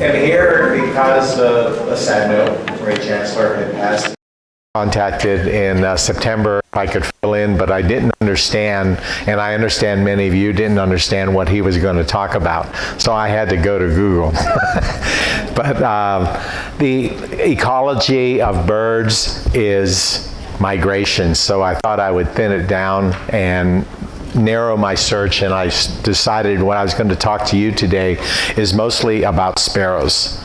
am here because of a sad note. Ray Chancellor had passed. Contacted in September. I could fill in, but I didn't understand, and I understand many of you didn't understand what he was going to talk about, so I had to go to Google. But the ecology of birds is migration, so I thought I would thin it down and narrow my search, and I decided what I was going to talk to you today is mostly about sparrows.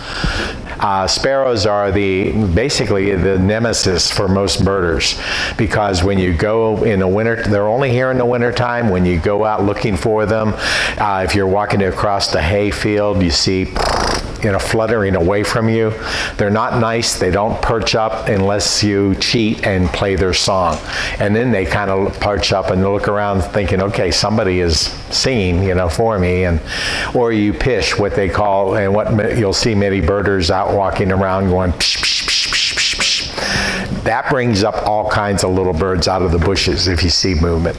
Sparrows are basically the nemesis for most birders, because when you go in the winter, they're only here in the winter time. When you go out looking for them, if you're walking across the hay field, you see fluttering away from you. They're not nice. They don't perch up unless you cheat and play their song. And then they kind of perch up and look around thinking, okay, somebody is singing, for me. Or you pish, what they call, and what you'll see many birders out walking around going psh, psh, psh, psh, psh, psh. That brings up all kinds of little birds out of the bushes if you see movement.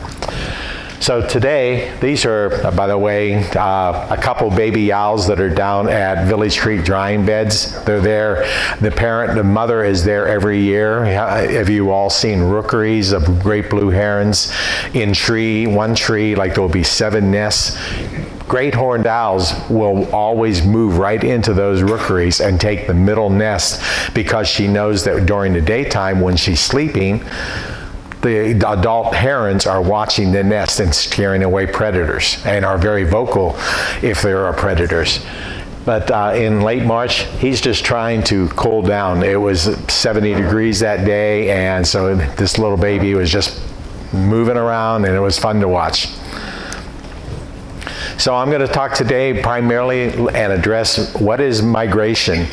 So today, these are, by the way, a couple baby owls that are down at Village Creek drying beds. They're there. The mother is there every year. Have you all seen rookeries of great blue herons in one tree, like there'll be 7 nests? Great horned owls will always move right into those rookeries and take the middle nest, because she knows that during the daytime when she's sleeping, the adult herons are watching the nest and scaring away predators, and are very vocal if there are predators. But in late March, he's just trying to cool down. It was 70 degrees that day, and so this little baby was just moving around, and it was fun to watch. So I'm going to talk today primarily and address what is migration.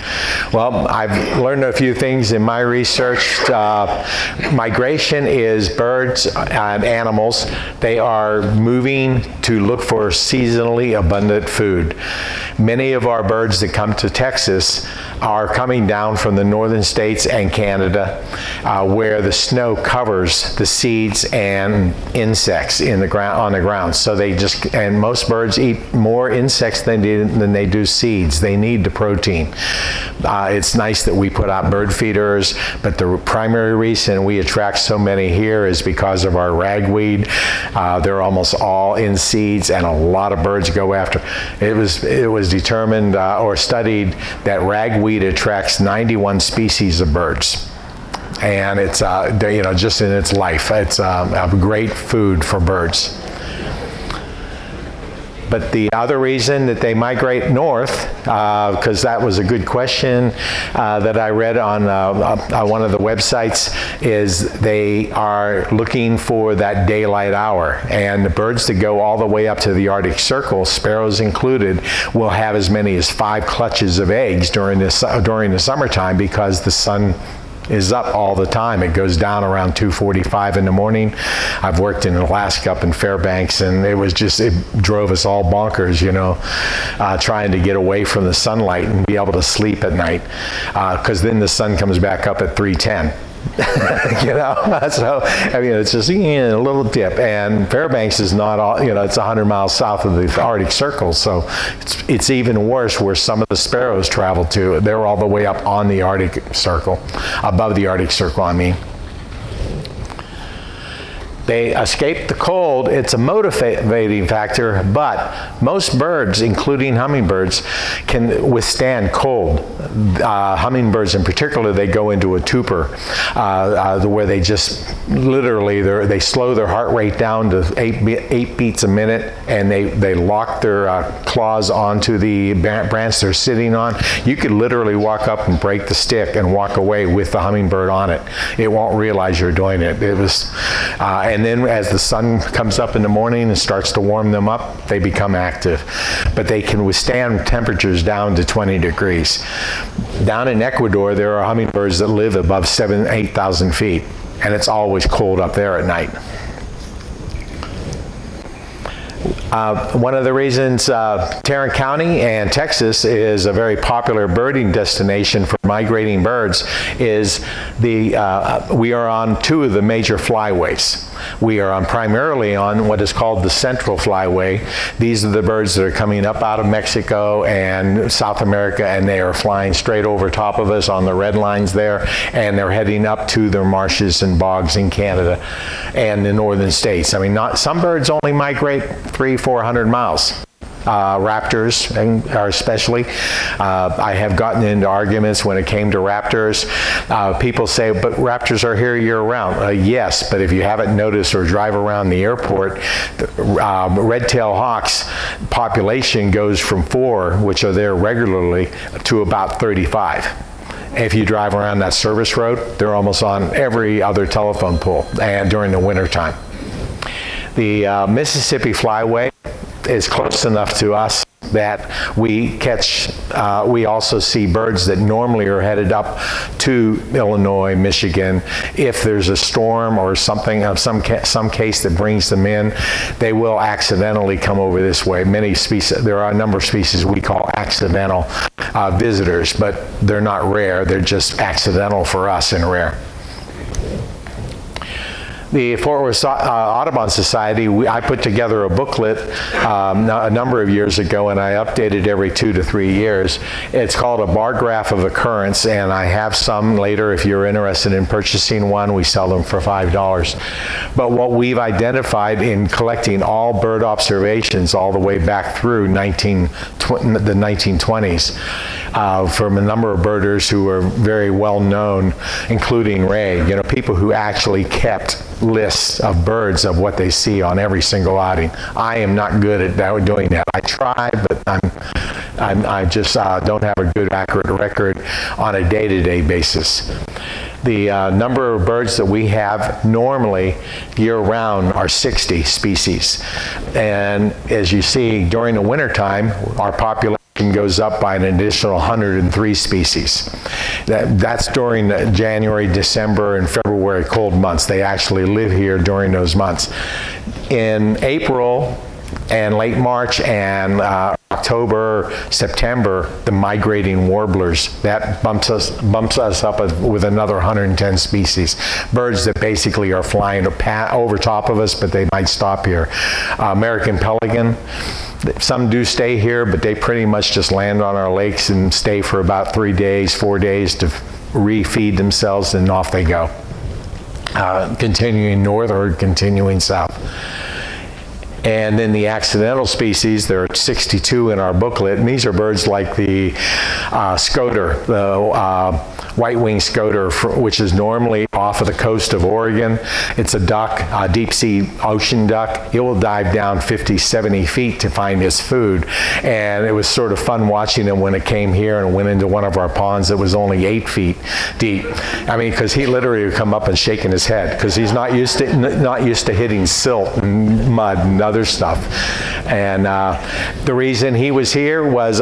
Well, I've learned a few things in my research. Migration is birds and animals. They are moving to look for seasonally abundant food. Many of our birds that come to Texas are coming down from the northern states and Canada, where the snow covers the seeds and insects on the ground. So and most birds eat more insects than they do seeds. They need the protein. It's nice that we put out bird feeders, but the primary reason we attract so many here is because of our ragweed. They're almost all in seeds, and a lot of birds go after. It was determined or studied that ragweed attracts 91 species of birds. And it's, just in its life, it's a great food for birds. But the other reason that they migrate north, because that was a good question that I read on one of the websites, is they are looking for that daylight hour. And the birds that go all the way up to the Arctic Circle, sparrows included, will have as many as 5 clutches of eggs during the summertime, because the sun is up all the time. It goes down around 2:45 in the morning. I've worked in Alaska up in Fairbanks, and it drove us all bonkers, trying to get away from the sunlight and be able to sleep at night, because then the sun comes back up at 3:10. So it's just a little dip, and Fairbanks is not all, it's 100 miles south of the Arctic Circle, so it's even worse where some of the sparrows travel to. They're all the way up on the Arctic Circle, above the Arctic Circle, I mean. They escape the cold. It's a motivating factor, but most birds, including hummingbirds, can withstand cold. Hummingbirds in particular, they go into a torpor, where they just literally, they slow their heart rate down to 8 beats a minute, and they lock their claws onto the branch they're sitting on. You could literally walk up and break the stick and walk away with the hummingbird on it. It won't realize you're doing it. And then as the sun comes up in the morning and starts to warm them up, they become active. But they can withstand temperatures down to 20 degrees. Down in Ecuador, there are hummingbirds that live above 8,000 feet, and it's always cold up there at night. One of the reasons Tarrant County and Texas is a very popular birding destination for migrating birds is we are on two of the major flyways. We are primarily on what is called the Central Flyway. These are the birds that are coming up out of Mexico and South America, and they are flying straight over top of us on the red lines there, and they're heading up to their marshes and bogs in Canada and the northern states. I mean, some birds only migrate 300-400 miles. Raptors, especially. I have gotten into arguments when it came to raptors. People say, but raptors are here year-round. Yes, but if you haven't noticed or drive around the airport, the red-tailed hawks population goes from 4, which are there regularly, to about 35. If you drive around that service road, they're almost on every other telephone pole, and during the winter time. The Mississippi Flyway is close enough to us that we also see birds that normally are headed up to Illinois, Michigan. If there's a storm or something of some case that brings them in, they will accidentally come over this way. Many species, there are a number of species we call accidental visitors, but they're not rare. They're just accidental for us and rare. The Fort Worth Audubon Society, I put together a booklet a number of years ago, and I update it every 2 to 3 years. It's called A Bar Graph of Occurrence, and I have some later if you're interested in purchasing one. We sell them for $5. But what we've identified in collecting all bird observations all the way back through the 1920s from a number of birders who are very well known, including Ray, people who actually kept lists of birds of what they see on every single outing. I am not good at doing that. I try, but I just don't have a good, accurate record on a day-to-day basis. The number of birds that we have normally year-round are 60 species. And as you see, during the wintertime, our population goes up by an additional 103 species. That's during January, December, and February cold months. They actually live here during those months. In April and late March and October, September, the migrating warblers, that bumps us up with another 110 species. Birds that basically are flying over top of us, but they might stop here. American pelican, some do stay here, but they pretty much just land on our lakes and stay for about 3 days, 4 days to refeed themselves, and off they go. Continuing north or continuing south. And then the accidental species, there are 62 in our booklet, and these are birds like the scoter, the white-winged scoter, which is normally off of the coast of Oregon. It's a duck, a deep-sea ocean duck. It will dive down 50, 70 feet to find its food. And it was sort of fun watching him when it came here and went into one of our ponds that was only 8 feet deep. I mean, because he literally would come up and shaking his head, because he's not used to hitting silt and mud and other stuff. And the reason he was here was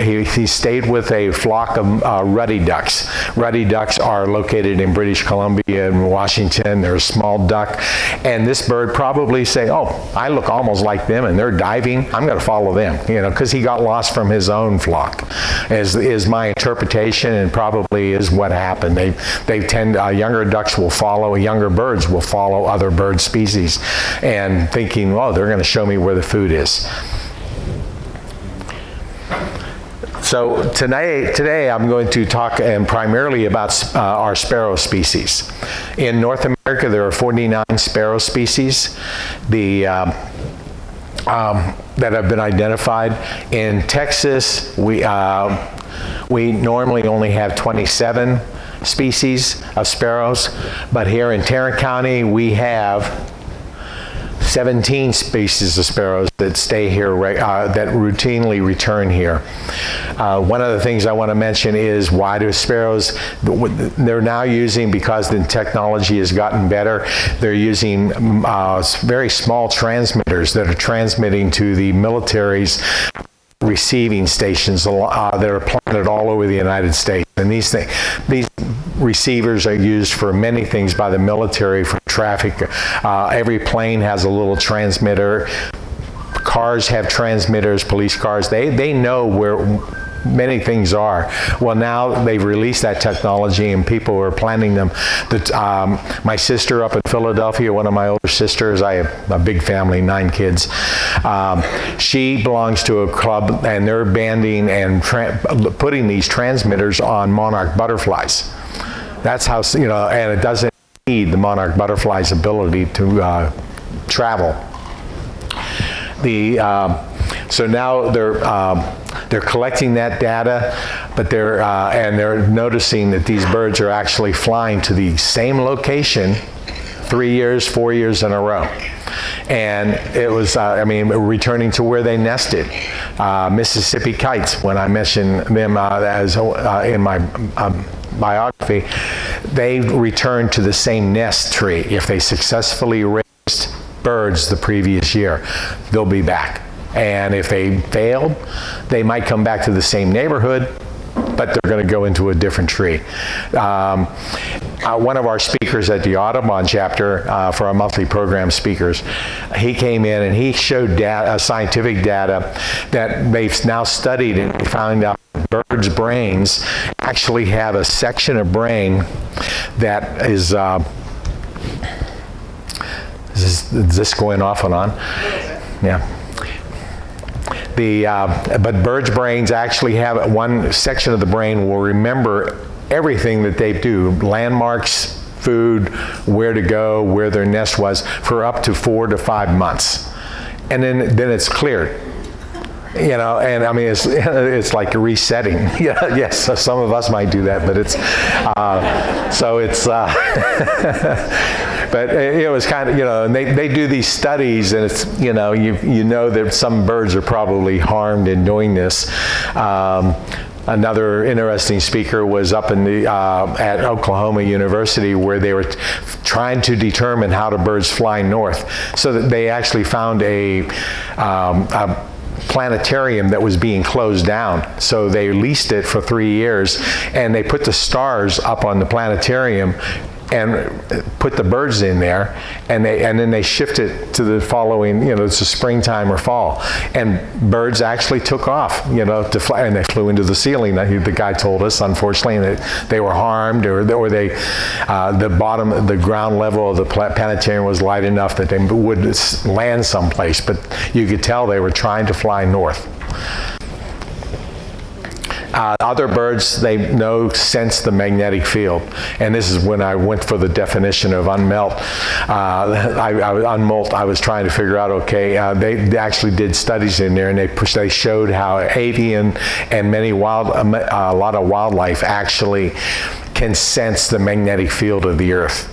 he stayed with a flock of ruddy ducks. Ruddy ducks are located in British Columbia and Washington. They're a small duck. And this bird probably say, oh, I look almost like them and they're diving. I'm going to follow them, because he got lost from his own flock, is my interpretation, and probably is what happened. They tend, younger ducks will follow, younger birds will follow other bird species, and thinking, oh, they're going to show me where the food is. So today I'm going to talk primarily about our sparrow species. In North America, there are 49 sparrow species that have been identified. In Texas, we normally only have 27 species of sparrows, but here in Tarrant County, we have 17 species of sparrows that stay here, that routinely return here. One of the things I want to mention is why do sparrows, they're now using, because the technology has gotten better, they're using very small transmitters that are transmitting to the military's receiving stations that are planted all over the United States. And these receivers are used for many things by the military, for traffic. Every plane has a little transmitter. cars have transmitters, police cars. They know where many things are. Well, now they've released that technology and people are planting them. My sister up in Philadelphia, one of my older sisters, I have a big family, 9 kids. She belongs to a club and they're banding and putting these transmitters on monarch butterflies. That's how, and it doesn't need the monarch butterfly's ability to travel. So now they're collecting that data, but they're noticing that these birds are actually flying to the same location 3 years, 4 years in a row. And it was, returning to where they nested. Mississippi kites, when I mentioned them as in my biography, they returned to the same nest tree. If they successfully raised birds the previous year, they'll be back. And if they failed, they might come back to the same neighborhood, but they're going to go into a different tree. One of our speakers at the Audubon chapter for our monthly program speakers, he came in and he showed scientific data that they've now studied, and found out birds' brains actually have a section of brain that is this going off and on? Yeah. But birds' brains actually have one section of the brain will remember everything that they do, landmarks, food, where to go, where their nest was, for up to 4 to 5 months. And then it's cleared. And I mean, it's like resetting. Yeah, yes, so some of us might do that, but it's, but it was kind of, and they do these studies, and it's, you know that some birds are probably harmed in doing this. Another interesting speaker was up in at Oklahoma University, where they were trying to determine how do birds fly north. So that they actually found a planetarium that was being closed down. So they leased it for 3 years, and they put the stars up on the planetarium and put the birds in there, and then they shift it to the following, it's a springtime or fall, and birds actually took off, to fly, and they flew into the ceiling. The guy told us, unfortunately, that they were harmed, or they, the ground level of the planetarium was light enough that they would land someplace, but you could tell they were trying to fly north. Other birds, they sense the magnetic field. And this is when I went for the definition of Umwelt. I was trying to figure out, they actually did studies in there, and they showed how avian and a lot of wildlife actually can sense the magnetic field of the earth.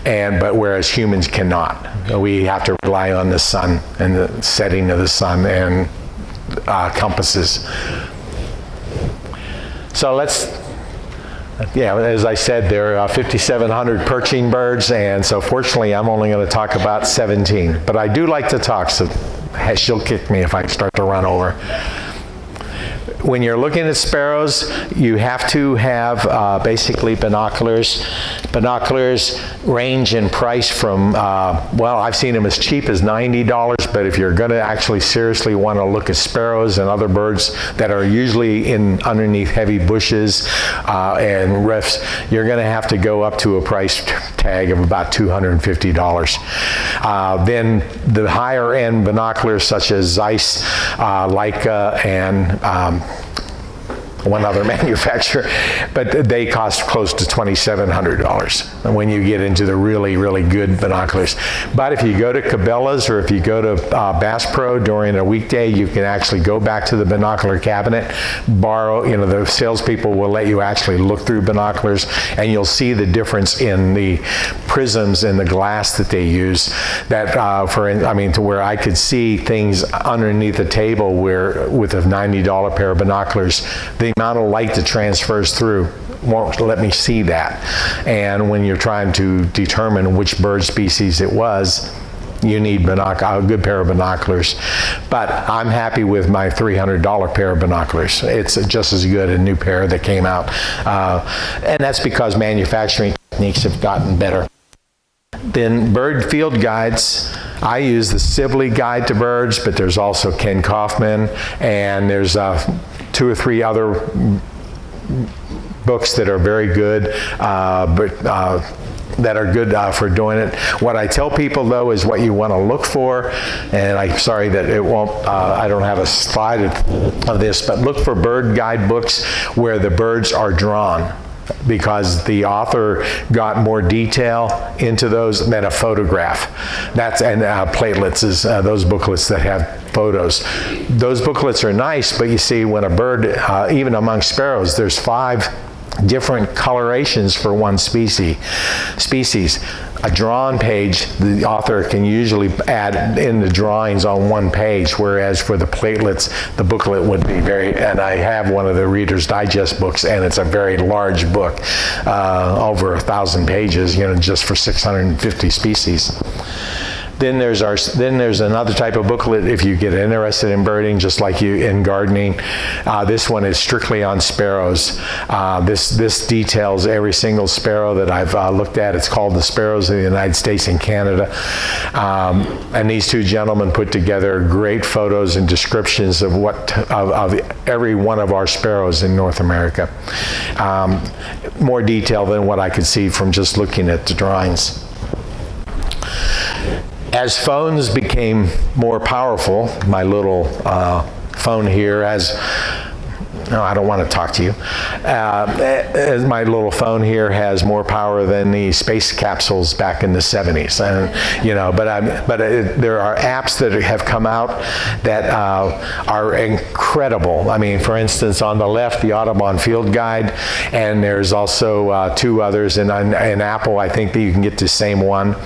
But whereas humans cannot. We have to rely on the sun and the setting of the sun and compasses. So as I said, there are 5,700 perching birds, and so fortunately I'm only going to talk about 17. But I do like to talk, so she'll kick me if I start to run over. When you're looking at sparrows, you have to have basically binoculars. Binoculars range in price from, I've seen them as cheap as $90, but if you're going to actually seriously want to look at sparrows and other birds that are usually underneath heavy bushes and rifts, you're going to have to go up to a price tag of about $250. Then the higher end binoculars such as Zeiss, Leica, and one other manufacturer, but they cost close to $2,700 when you get into the really, really good binoculars. But if you go to Cabela's or if you go to Bass Pro during a weekday, you can actually go back to the binocular cabinet, borrow, the salespeople will let you actually look through binoculars, and you'll see the difference in the prisms and the glass that they use, that to where I could see things underneath the table where with a $90 pair of binoculars, the amount of light that transfers through won't let me see that. And when you're trying to determine which bird species it was, you need a good pair of binoculars. But I'm happy with my $300 pair of binoculars. It's just as good a new pair that came out. And that's because manufacturing techniques have gotten better. Then bird field guides. I use the Sibley Guide to Birds, but there's also Ken Kaufman, and there's 2 or 3 other books that are very good, that are good for doing it. What I tell people though is what you want to look for, and I'm sorry that it won't, I don't have a slide of this, but look for bird guide books where the birds are drawn, because the author got more detail into those than a photograph. And platelets is those booklets that have photos. Those booklets are nice, but you see when a bird, even among sparrows, there's 5 different colorations for one species. A drawn page, the author can usually add in the drawings on one page, whereas for the platelets, the booklet would be and I have one of the Reader's Digest books, and it's a very large book, over 1,000 pages, just for 650 species. Then there's another type of booklet if you get interested in birding, just like you in gardening. This one is strictly on sparrows. This details every single sparrow that I've looked at. It's called The Sparrows of the United States and Canada. And these 2 gentlemen put together great photos and descriptions of of every one of our sparrows in North America. More detail than what I could see from just looking at the drawings. As phones became more powerful, my little phone here I don't want to talk to you. As my little phone here has more power than the space capsules back in the 70s, and there are apps that have come out that are incredible. I mean, for instance, on the left, the Audubon Field Guide, and there's also 2 others. And in Apple, I think that you can get the same one.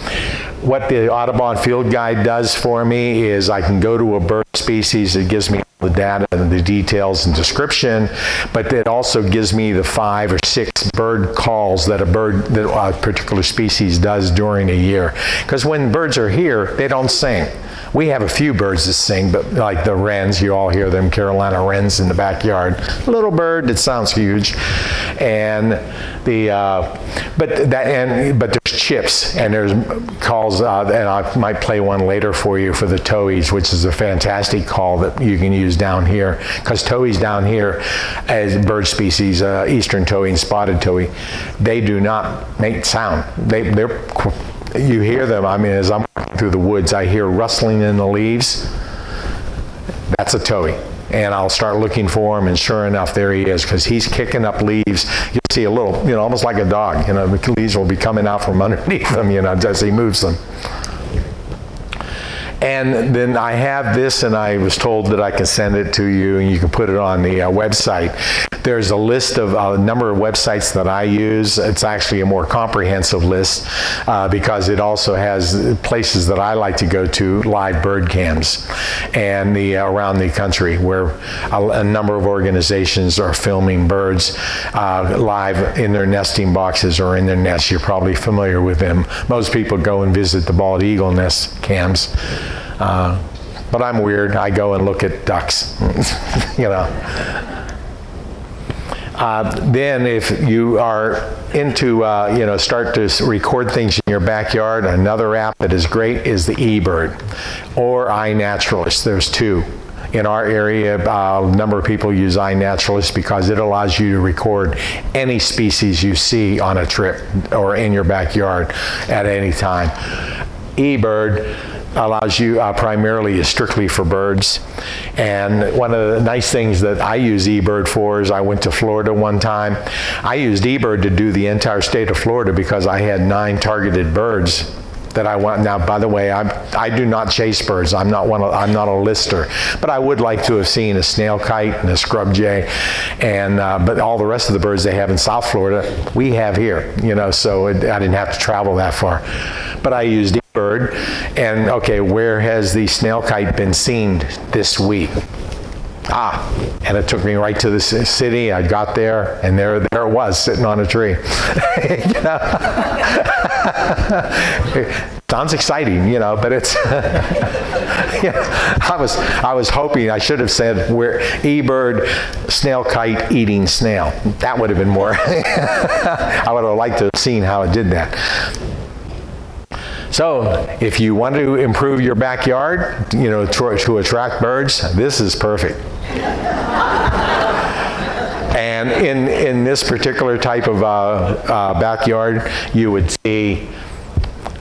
What the Audubon Field Guide does for me is I can go to a bird species. It gives me the data and the details and description, but it also gives me the 5 or 6 bird calls that a particular species does during a year. Because when birds are here, they don't sing. We have a few birds that sing, but like the wrens, you all hear them, Carolina wrens in the backyard. Little bird that sounds huge, and but there's chips, and there's calls, and I might play one later for you for the towhees, which is a fantastic call that you can use down here, because towhees down here, as bird species, eastern towhee and spotted towhee, they do not make sound. You hear them. I mean, as I'm walking through the woods, I hear rustling in the leaves. That's a towhee. And I'll start looking for him, and sure enough, there he is, because he's kicking up leaves. You'll see a little, almost like a dog. The leaves will be coming out from underneath him, as he moves them. And then I have this, and I was told that I can send it to you, and you can put it on the website. There's a list of a number of websites that I use. It's actually a more comprehensive list because it also has places that I like to go to, live bird cams, and around the country where a number of organizations are filming birds live in their nesting boxes or in their nests. You're probably familiar with them. Most people go and visit the bald eagle nest cams. But I'm weird. I go and look at ducks, Then if you are into, start to record things in your backyard, another app that is great is the eBird or iNaturalist. There's 2. In our area, a number of people use iNaturalist because it allows you to record any species you see on a trip or in your backyard at any time. eBird allows you primarily is strictly for birds. And one of the nice things that I use eBird for is I went to Florida one time. I used eBird to do the entire state of Florida because I had 9 targeted birds that I want. Now, by the way, I do not chase birds. I'm not a lister, but I would like to have seen a snail kite and a scrub jay, and but all the rest of the birds they have in South Florida, we have here. So I didn't have to travel that far. But I used eBird, and okay, where has the snail kite been seen this week? And it took me right to the city. I got there, and there it was, sitting on a tree. Sounds exciting, but it's. I was hoping I should have said where eBird, snail kite, eating snail. That would have been more. I would have liked to have seen how it did that. So if you want to improve your backyard, you know, to attract birds, this is perfect. And in this particular type of backyard, you would see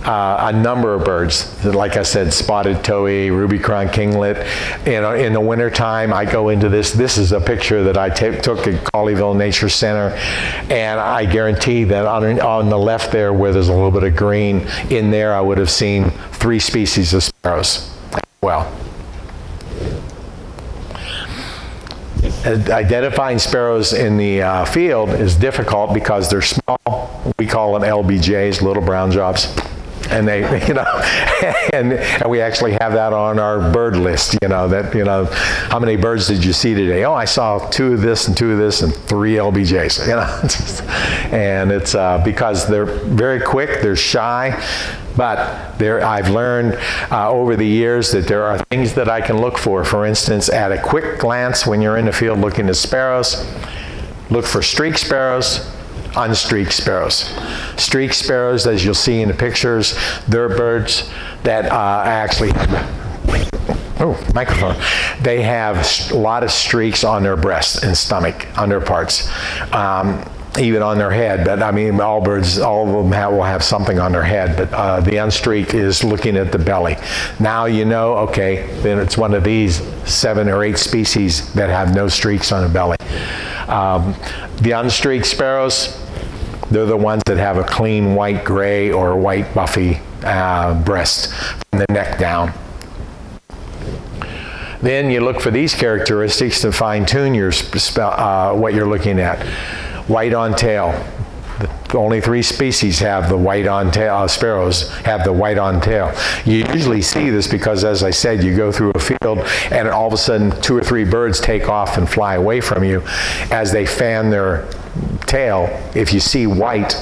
a number of birds. Like I said, spotted towhee, ruby-crowned kinglet. In the wintertime, I go into this. This is a picture that I took at Colleyville Nature Center, and I guarantee that on the left there, where there's a little bit of green, in there I would have seen 3 species of sparrows as well. Identifying sparrows in the field is difficult because they're small. We call them LBJs, little brown jobs. And they, you know, and we actually have that on our bird list, you know, that, you know, how many birds did you see today? Oh, I saw 2 of this and 2 of this and 3 LBJs, you know. And it's because they're very quick, they're shy, but I've learned over the years that there are things that I can look for. For instance, at a quick glance when you're in the field looking at sparrows, look for streaked sparrows, unstreaked sparrows. Streaked sparrows, as you'll see in the pictures, they're birds that actually have, microphone. They have a lot of streaks on their breast and stomach, underparts, even on their head. But I mean, all birds, all of them will have something on their head, but the unstreaked is looking at the belly. Now you know, okay, then it's one of these 7 or 8 species that have no streaks on the belly. The unstreaked sparrows, they're the ones that have a clean white gray or white buffy breast from the neck down. Then you look for these characteristics to fine-tune your what you're looking at. White on tail. Only 3 species have the white on tail. Sparrows have the white on tail. You usually see this because, as I said, you go through a field and all of a sudden 2 or 3 birds take off and fly away from you as they fan their tail. If you see white,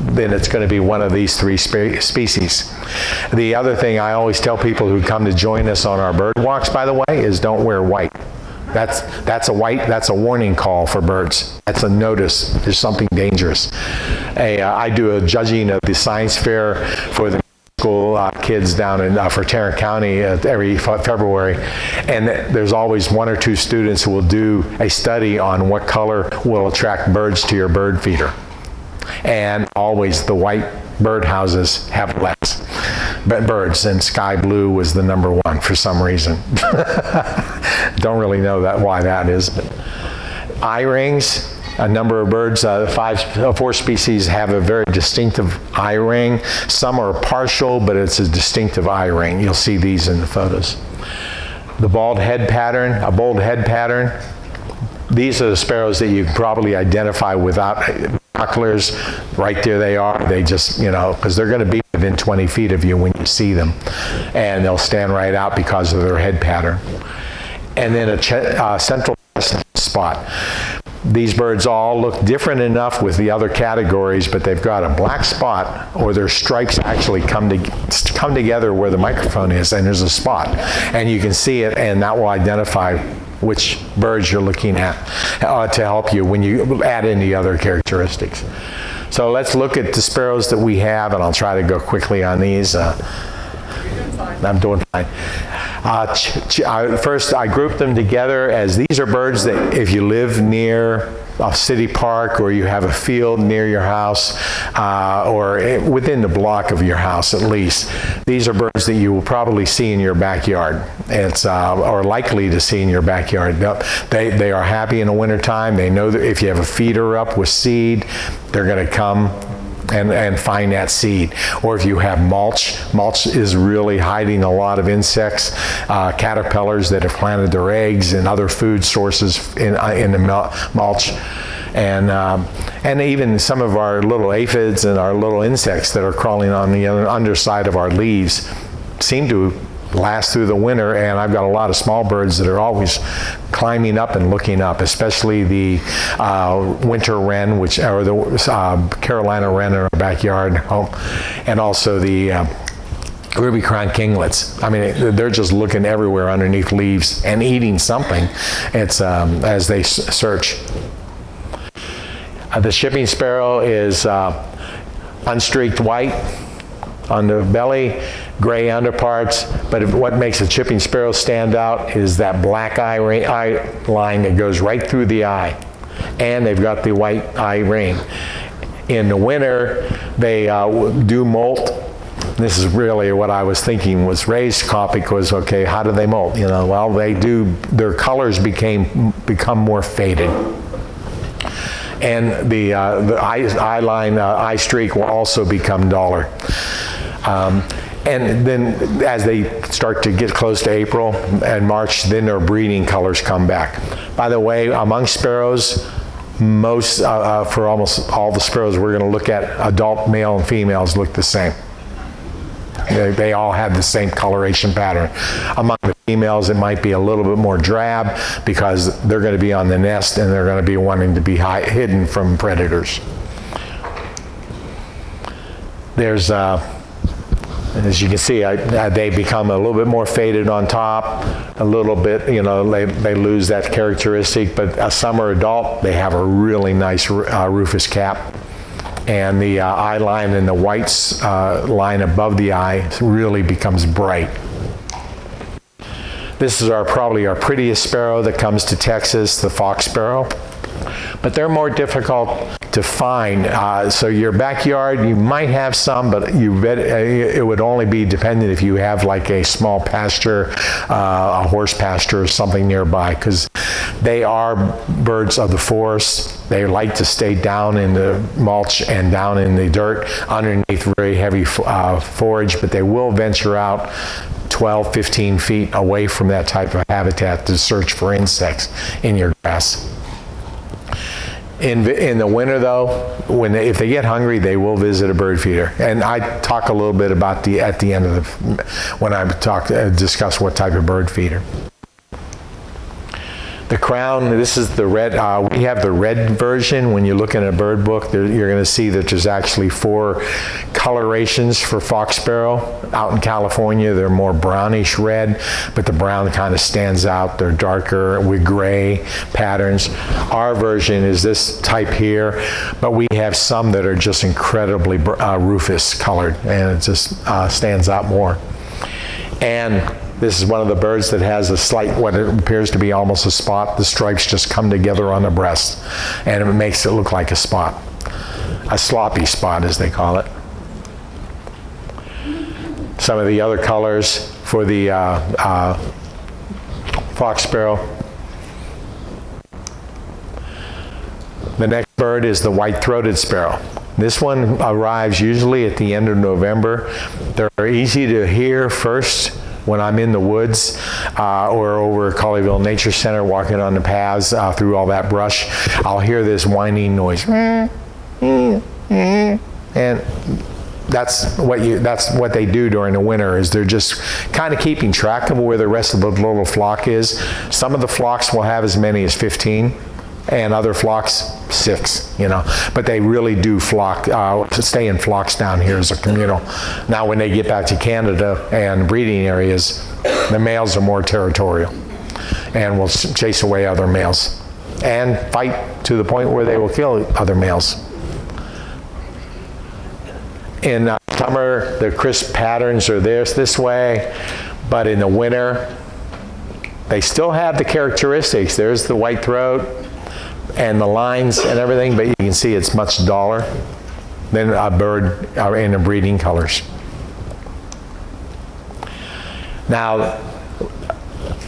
then it's going to be one of these 3 species. The other thing I always tell people who come to join us on our bird walks, by the way, is don't wear white. That's a warning call for birds. That's a notice. There's something dangerous. I do a judging of the science fair for the school kids down in Tarrant County every February, and there's always 1 or 2 students who will do a study on what color will attract birds to your bird feeder. And always the white birdhouses have less birds, and sky blue was the #1 for some reason. Don't really know why that is. But eye rings, a number of birds, 4 species have a very distinctive eye ring. Some are partial, but it's a distinctive eye ring. You'll see these in the photos. The bald head pattern, a bold head pattern. These are the sparrows that you can probably identify without binoculars. Right there they are. They just, you know, because they're going to be within 20 feet of you when you see them. And they'll stand right out because of their head pattern. And then a central spot. These birds all look different enough with the other categories, but they've got a black spot, or their stripes actually come together where the microphone is, and there's a spot. And you can see it, and that will identify which birds you're looking at to help you when you add in the other characteristics. So let's look at the sparrows that we have, and I'll try to go quickly on these. I'm doing fine. First, I grouped them together as these are birds that if you live near a city park, or you have a field near your house, or within the block of your house at least, these are birds that you will probably see in your backyard. It's or likely to see in your backyard. They are happy in the wintertime. They know that if you have a feeder up with seed, they're going to come and find that seed. Or if you have mulch is really hiding a lot of insects, caterpillars that have planted their eggs and other food sources in the mulch. And even some of our little aphids and our little insects that are crawling on the underside of our leaves seem to last through the winter, and I've got a lot of small birds that are always climbing up and looking up, especially the winter wren, or the Carolina wren in our backyard, and also the ruby-crowned kinglets. I mean, they're just looking everywhere underneath leaves and eating something. It's as they search. The shipping sparrow is unstreaked white. on the belly, gray underparts, but what makes a chipping sparrow stand out is that black eye line that goes right through the eye. And they've got the white eye ring. In the winter, they do molt. This is really what I was thinking was raised caught, because, okay, how do they molt? You know, well, they do, their colors become more faded. And the eye line, eye streak will also become duller. And then as they start to get close to April and March, then their breeding colors come back. By the way, among sparrows, for almost all the sparrows we're going to look at, adult male and females look the same. They all have the same coloration pattern. Among the females, it might be a little bit more drab because they're going to be on the nest and they're going to be wanting to be hidden from predators. There's, as you can see, they become a little bit more faded on top, a little bit, you know, they lose that characteristic, but a summer adult, they have a really nice rufous cap. And the eye line and the whites line above the eye really becomes bright. This is probably our prettiest sparrow that comes to Texas, the fox sparrow. But they're more difficult to find. So your backyard, you might have some, but it would only be dependent if you have like a small pasture, a horse pasture or something nearby, because they are birds of the forest. They like to stay down in the mulch and down in the dirt underneath very heavy forage, but they will venture out 12, 15 feet away from that type of habitat to search for insects in your grass. In the winter, though, if they get hungry, they will visit a bird feeder. And I talk a little bit about at the end of when I discuss what type of bird feeder. The crown, this is the red, we have the red version. When you look in a bird book, you're going to see that there's actually 4 colorations for fox sparrow. Out in California, they're more brownish red, but the brown kind of stands out. They're darker with gray patterns. Our version is this type here, but we have some that are just incredibly rufous colored, and it just stands out more. And this is one of the birds that has a slight, what it appears to be almost a spot. The stripes just come together on the breast, and it makes it look like a spot. A sloppy spot, as they call it. Some of the other colors for the fox sparrow. The next bird is the white-throated sparrow. This one arrives usually at the end of November. They're easy to hear first when I'm in the woods or over at Colleyville Nature Center walking on the paths through all that brush. I'll hear this whining noise. And that's what they do during the winter, is they're just kind of keeping track of where the rest of the little flock is. Some of the flocks will have as many as 15. And other flocks, 6, you know. But they really do flock, stay in flocks down here as a communal. Now when they get back to Canada and breeding areas, the males are more territorial and will chase away other males and fight to the point where they will kill other males. In summer, the crisp patterns are this way, but in the winter, they still have the characteristics. There's the white throat and the lines and everything, but you can see it's much duller than a bird in the breeding colors. Now,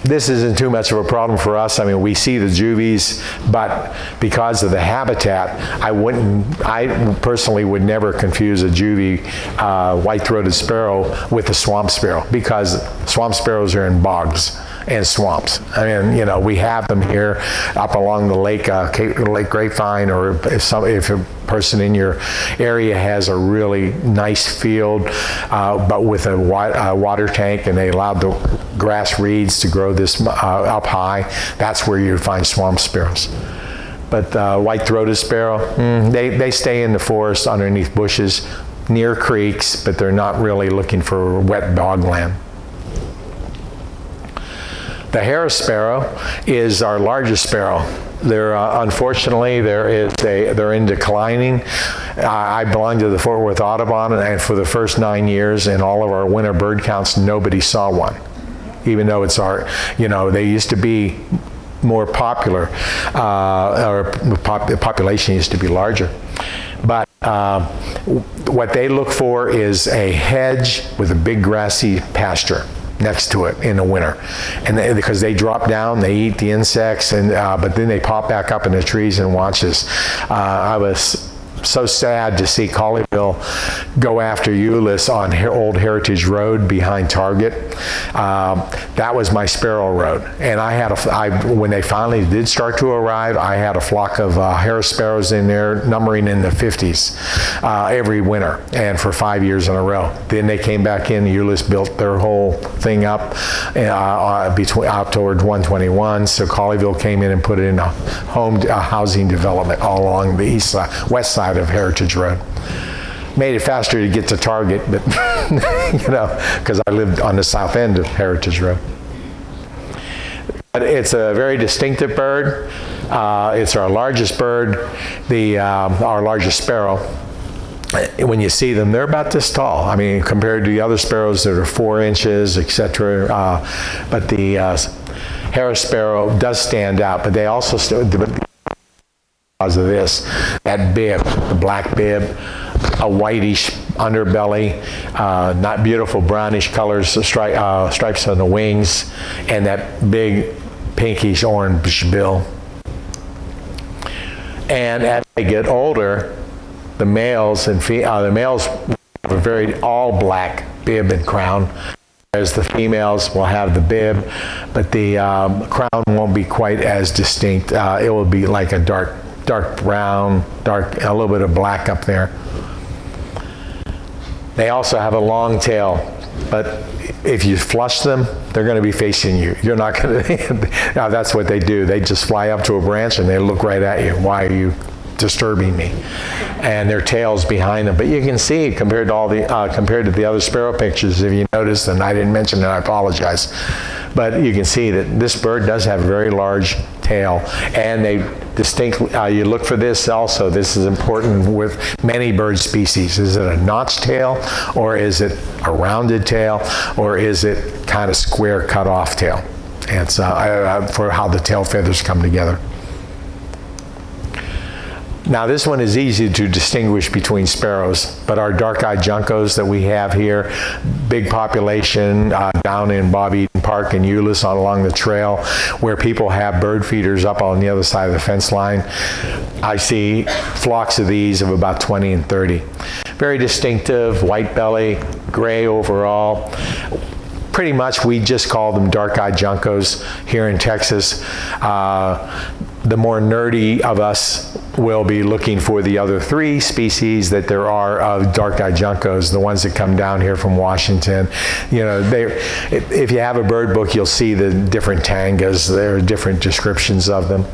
this isn't too much of a problem for us. I mean, we see the juvies, but because of the habitat, I personally would never confuse a juvie white-throated sparrow with a swamp sparrow, because swamp sparrows are in bogs and swamps. I mean, you know, we have them here up along the lake, Lake Grapevine, or if a person in your area has a really nice field, but with a water tank, and they allowed the grass reeds to grow this up high, that's where you find swamp sparrows. But white-throated sparrow, they stay in the forest underneath bushes, near creeks, but they're not really looking for wet bogland. The Harris sparrow is our largest sparrow. Unfortunately, they're in declining. I belong to the Fort Worth Audubon, and for the first 9 years in all of our winter bird counts, nobody saw one. Even though it's they used to be more popular, the population used to be larger. But what they look for is a hedge with a big grassy pasture next to it in the winter, and because they drop down, they eat the insects, and but then they pop back up in the trees and watch us. I was so sad to see Colleyville go after Euless on Old Heritage Road behind Target. That was my sparrow road, and when they finally did start to arrive, I had a flock of Harris sparrows in there, numbering in the 50s every winter, and for 5 years in a row. Then they came back in. Euless built their whole thing up out towards 121. So Colleyville came in and put it in a housing development all along the west side of Heritage Road. Made it faster to get to Target, but because I lived on the south end of Heritage Road. But it's a very distinctive bird. It's our largest bird, our largest sparrow. When you see them, they're about this tall. I mean, compared to the other sparrows that are 4 inches, etc. But the Harris sparrow does stand out. But they also because of this, that bib, the black bib, a whitish underbelly, not beautiful brownish colors, stripes on the wings, and that big pinkish orange bill. And as they get older, the males have a very all black bib and crown, whereas the females will have the bib, but the crown won't be quite as distinct. It will be like a dark brown, a little bit of black up there. They also have a long tail, but if you flush them, they're going to be facing you. You're not going to. Now that's what they do. They just fly up to a branch and they look right at you. Why are you disturbing me? And their tail's behind them. But you can see compared to the other sparrow pictures, if you notice, and I didn't mention it, I apologize. But you can see that this bird does have a very large tail, and they distinctly, you look for this also. This is important with many bird species. Is it a notched tail, or is it a rounded tail, or is it kind of square cut off tail? It's for how the tail feathers come together. Now this one is easy to distinguish between sparrows, but our dark-eyed juncos that we have here, big population down in Bob Eden Park and Euless along the trail where people have bird feeders up on the other side of the fence line. I see flocks of these of about 20 and 30. Very distinctive, white belly, gray overall. Pretty much we just call them dark-eyed juncos here in Texas. The more nerdy of us will be looking for the other 3 species that there are of dark-eyed juncos, the ones that come down here from Washington. If you have a bird book, you'll see the different tangas. There are different descriptions of them.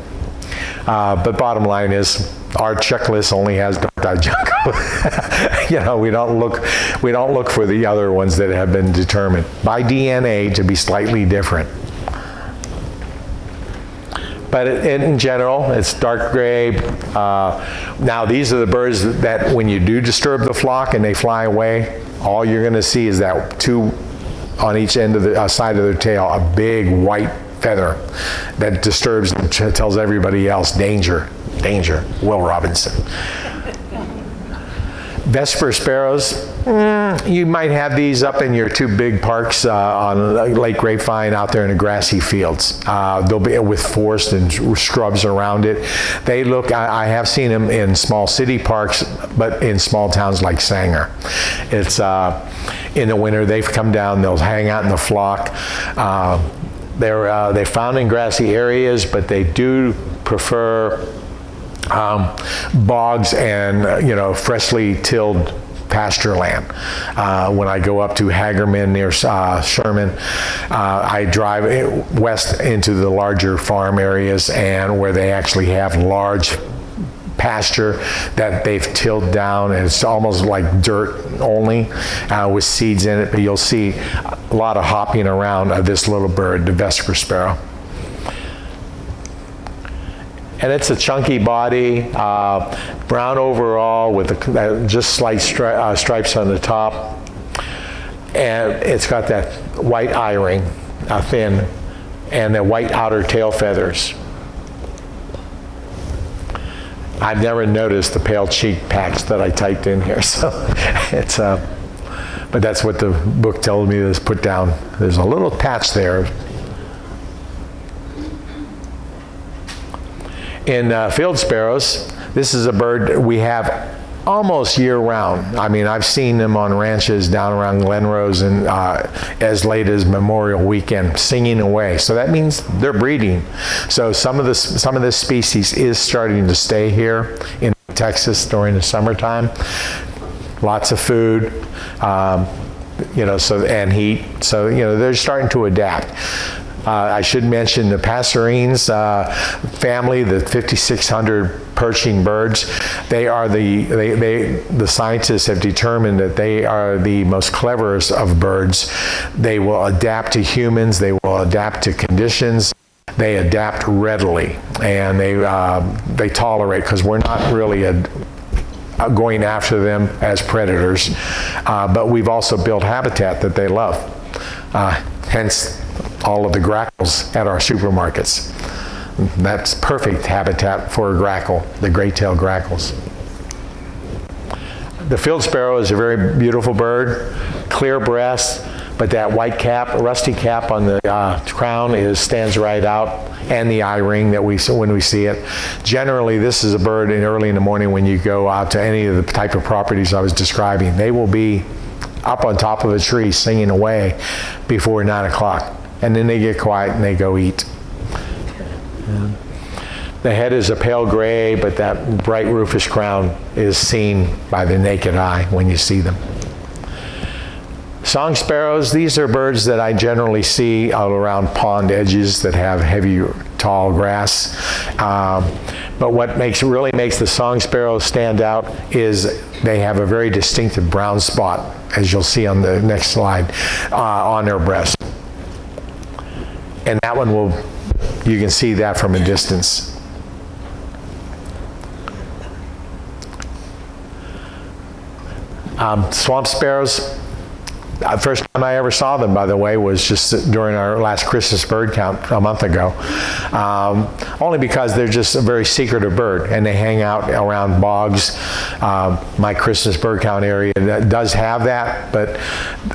But bottom line is, our checklist only has dark-eyed junco. We don't look for the other ones that have been determined by DNA to be slightly different. But in general, it's dark gray. Now these are the birds that when you do disturb the flock and they fly away, all you're going to see is that 2 on each end of the side of their tail, a big white feather that disturbs and tells everybody else, danger, danger, Will Robinson. Vesper sparrows, you might have these up in your 2 big parks on Lake Grapevine out there in the grassy fields. They'll be with forest and shrubs around it. They look, I have seen them in small city parks, but in small towns like Sanger. It's in the winter, they've come down, they'll hang out in the flock. They're found in grassy areas, but they do prefer bogs and freshly tilled pasture land. When I go up to Hagerman near Sherman, I drive west into the larger farm areas and where they actually have large pasture that they've tilled down, and it's almost like dirt only with seeds in it, but you'll see a lot of hopping around of this little bird, the Vesper sparrow. And it's a chunky body, brown overall with just slight stripes on the top. And it's got that white eye-ring, thin, and the white outer tail feathers. I've never noticed the pale cheek patch that I typed in here, so it's but that's what the book told me to put down. There's a little patch there. In field sparrows, this is a bird we have almost year-round. I mean, I've seen them on ranches down around Glenrose and as late as Memorial Weekend, singing away. So that means they're breeding. So some of this species is starting to stay here in Texas during the summertime. Lots of food, and heat. So they're starting to adapt. I should mention the passerines family, the 5,600 perching birds. They are the scientists have determined that they are the most cleverest of birds. They will adapt to humans. They will adapt to conditions. They adapt readily, and they tolerate, because we're not really going after them as predators, but we've also built habitat that they love. Hence all of the grackles at our supermarkets. That's perfect habitat for a grackle, the gray-tailed grackles. The field sparrow is a very beautiful bird, clear breast, but that white cap, rusty cap on the crown stands right out, and the eye ring that when we see it. Generally, this is a bird early in the morning when you go out to any of the type of properties I was describing. They will be up on top of a tree singing away before 9 o'clock. And then they get quiet and they go eat. The head is a pale gray, but that bright rufous crown is seen by the naked eye when you see them. Song sparrows, these are birds that I generally see out around pond edges that have heavy, tall grass. But what really makes the song sparrow stand out is they have a very distinctive brown spot, as you'll see on the next slide, on their breast. And that one you can see that from a distance. Swamp sparrows, first time I ever saw them, by the way, was just during our last Christmas bird count a month ago. Only because they're just a very secretive bird, and they hang out around bogs. My Christmas bird count area does have that, but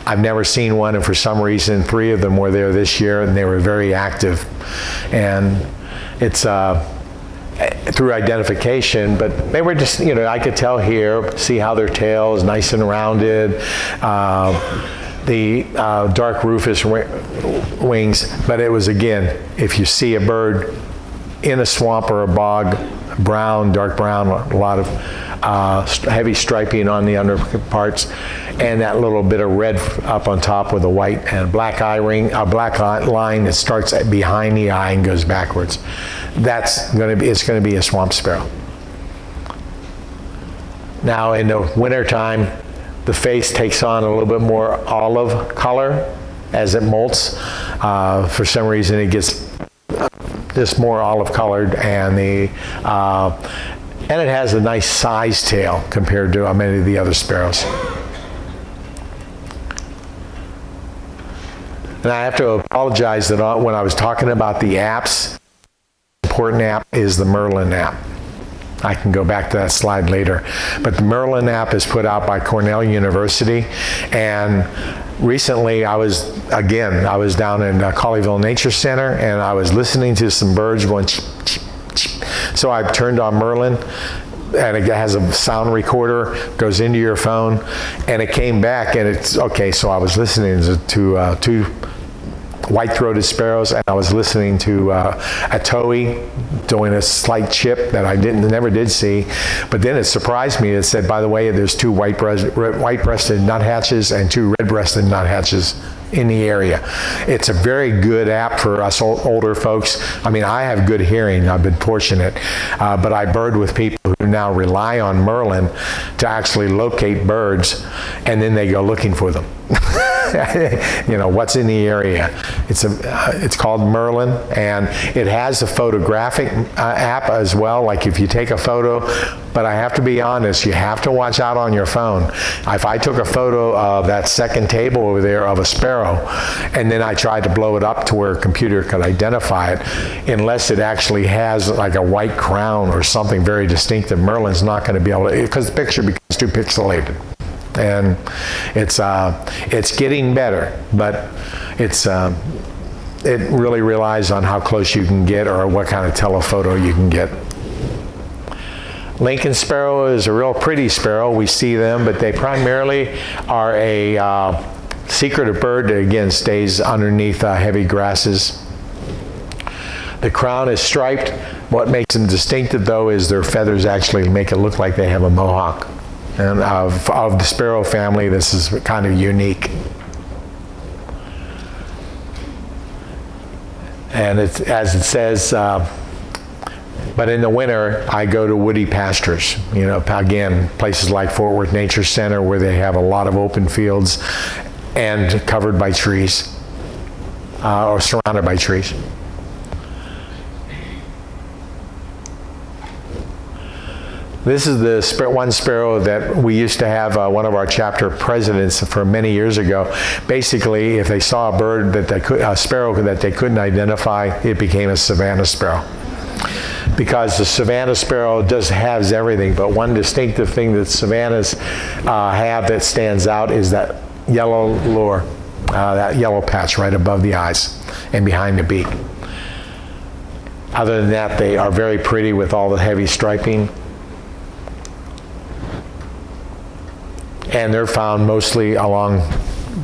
I've never seen one, and for some reason 3 of them were there this year, and they were very active. And it's through identification, but they were just, I could tell here, see how their tail is nice and rounded, the dark rufous wings, but it was, again, if you see a bird in a swamp or a bog, brown, dark brown, a lot of heavy striping on the under parts, and that little bit of red up on top with a white and black eye ring, a black line that starts behind the eye and goes backwards. It's going to be a swamp sparrow. Now in the wintertime, the face takes on a little bit more olive color as it molts. For some reason it gets just more olive colored, and it has a nice size tail compared to many of the other sparrows. And I have to apologize that when I was talking about the apps, the important app is the Merlin app. I can go back to that slide later. But the Merlin app is put out by Cornell University, and recently I was down in Colleyville Nature Center, and I was listening to some birds going cheep, cheep, cheep. So I turned on Merlin, and it has a sound recorder, goes into your phone, and it came back, and it's okay. So I was listening to 2 white-throated sparrows, and I was listening to a towhee doing a slight chip that I never did see. But then it surprised me. It said, by the way, there's 2 white-breasted nuthatches and 2 red-breasted nuthatches in the area. It's a very good app for us older folks. I mean, I have good hearing. I've been fortunate. But I bird with people who now rely on Merlin to actually locate birds, and then they go looking for them. You know, what's in the area. It's called Merlin, and it has a photographic app as well, like if you take a photo, but I have to be honest, you have to watch out on your phone. If I took a photo of that second table over there of a sparrow, and then I tried to blow it up to where a computer could identify it, unless it actually has like a white crown or something very distinctive, Merlin's not going to be able to, because the picture becomes too pixelated. And it's getting better, but it really relies on how close you can get or what kind of telephoto you can get. Lincoln sparrow is a real pretty sparrow. We see them, but they primarily are a secretive bird that, again, stays underneath heavy grasses. The crown is striped. What makes them distinctive, though, is their feathers actually make it look like they have a mohawk. And of the sparrow family, this is kind of unique. And it's, as it says, but in the winter, I go to woody pastures. You know, again, places like Fort Worth Nature Center, where they have a lot of open fields and covered by trees, or surrounded by trees. This is the one sparrow that we used to have one of our chapter presidents for many years ago. Basically, if they saw a bird that a sparrow that they couldn't identify, it became a savanna sparrow. Because the savanna sparrow has everything, but one distinctive thing that savannas have that stands out is that yellow lure, that yellow patch right above the eyes and behind the beak. Other than that, they are very pretty with all the heavy striping. And they're found mostly along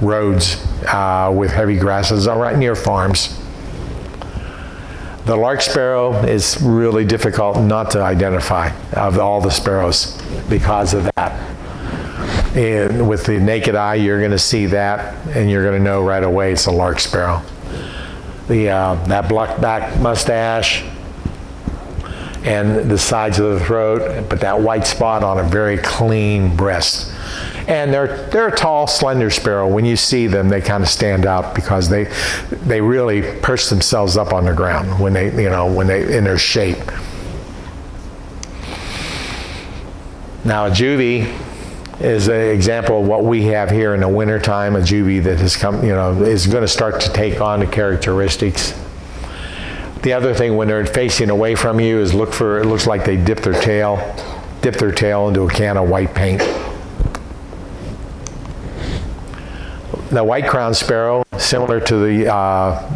roads with heavy grasses, right near farms. The lark sparrow is really difficult not to identify of all the sparrows because of that. And with the naked eye, you're going to see that, and you're going to know right away it's a lark sparrow. That black back mustache and the sides of the throat, but that white spot on a very clean breast. And they're a tall, slender sparrow. When you see them, they kind of stand out because they really perch themselves up on the ground when they in their shape. Now, a juvie is an example of what we have here in the wintertime. A juvie that has come, is going to start to take on the characteristics. The other thing, when they're facing away from you, is it looks like they dip their tail into a can of white paint. The white-crowned sparrow, similar to the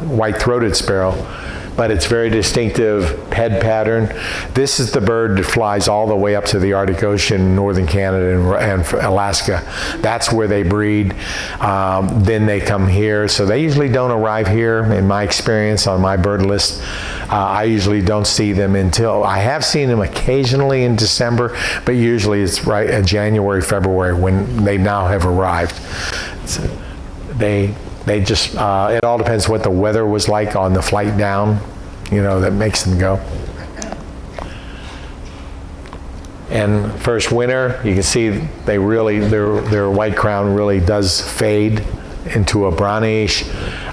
white-throated sparrow, but it's very distinctive head pattern. This is the bird that flies all the way up to the Arctic Ocean, northern Canada and Alaska. That's where they breed. Then they come here. So they usually don't arrive here, in my experience, on my bird list. I usually don't see them until, I have seen them occasionally in December, but usually it's right in January, February when they now have arrived. They just, it all depends what the weather was like on the flight down, that makes them go. And first winter, you can see they really, their white crown really does fade into a brownish.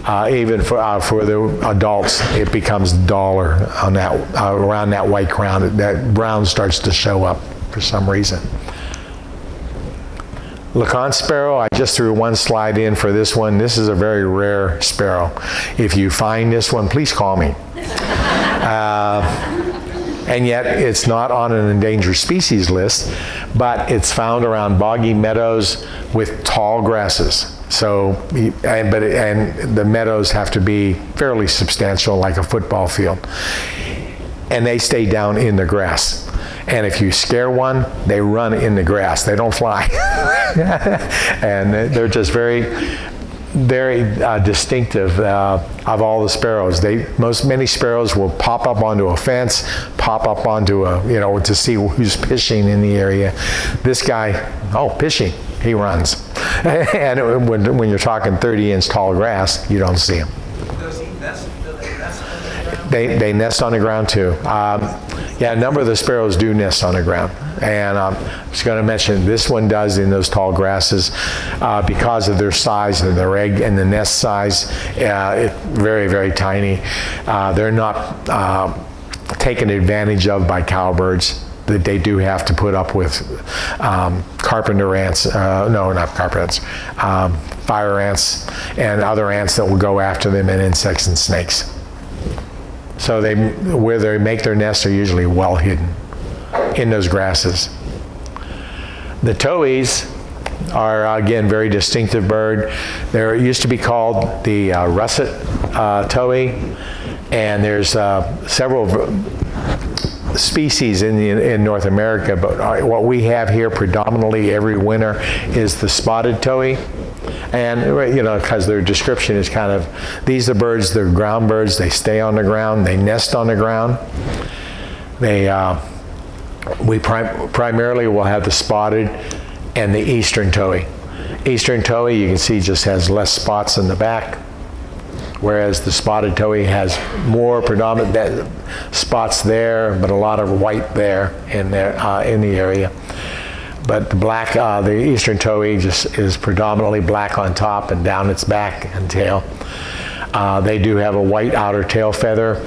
Even for the adults, it becomes duller on that, around that white crown. That brown starts to show up for some reason. LeConte sparrow, I just threw one slide in for this one. This is a very rare sparrow. If you find this one, please call me. And yet it's not on an endangered species list, but it's found around boggy meadows with tall grasses. So, and the meadows have to be fairly substantial, like a football field. And they stay down in the grass. And if you scare one, they run in the grass. They don't fly. And they're just very, very distinctive of all the sparrows. Many sparrows will pop up onto a fence, pop up onto to see who's fishing in the area. This guy, pishing. he runs. And when you're talking 30-inch tall grass, you don't see him. Does he nest? Do they nest on the ground? They nest on the ground too. Yeah, a number of the sparrows do nest on the ground. And I was going to mention this one does in those tall grasses because of their size and their egg and the nest size. It's very, very tiny. They're not taken advantage of by cowbirds. That they do have to put up with carpenter ants, no, not carpenter ants, fire ants and other ants that will go after them, and insects and snakes. So where they make their nests are usually well hidden in those grasses. The towhees are, again, very distinctive bird. They used to be called the russet towhee, and there's several species in North America, but what we have here predominantly every winter is the spotted towhee. And, you know, because their description is kind of, these are birds, they're ground birds, they stay on the ground, they nest on the ground. We primarily will have the spotted and the eastern towhee. Eastern towhee, you can see, just has less spots in the back, whereas the spotted towhee has more predominant spots there, but a lot of white there in the area. But the black, the eastern towhee just is predominantly black on top and down its back and tail. They do have a white outer tail feather.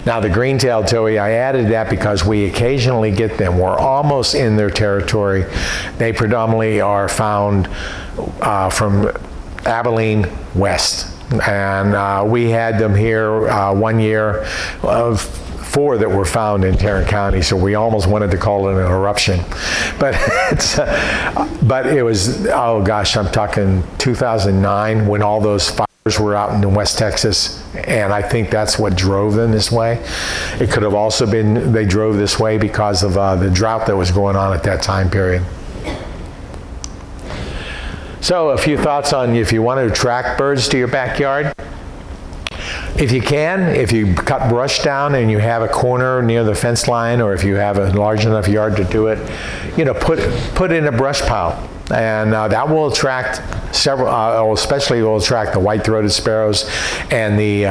Now the green-tailed towhee, I added that because we occasionally get them. We're almost in their territory. They predominantly are found from Abilene west. And we had them here one year, 4 that were found in Tarrant County, so we almost wanted to call it an eruption. But but it was, oh gosh, I'm talking 2009 when all those fires were out in West Texas, and I think that's what drove them this way. It could have also been they drove this way because of the drought that was going on at that time period. So a few thoughts on if you want to attract birds to your backyard. If you can, if you cut brush down and you have a corner near the fence line, or if you have a large enough yard to do it, you know, put in a brush pile, and that will attract several. Especially will attract the white-throated sparrows and the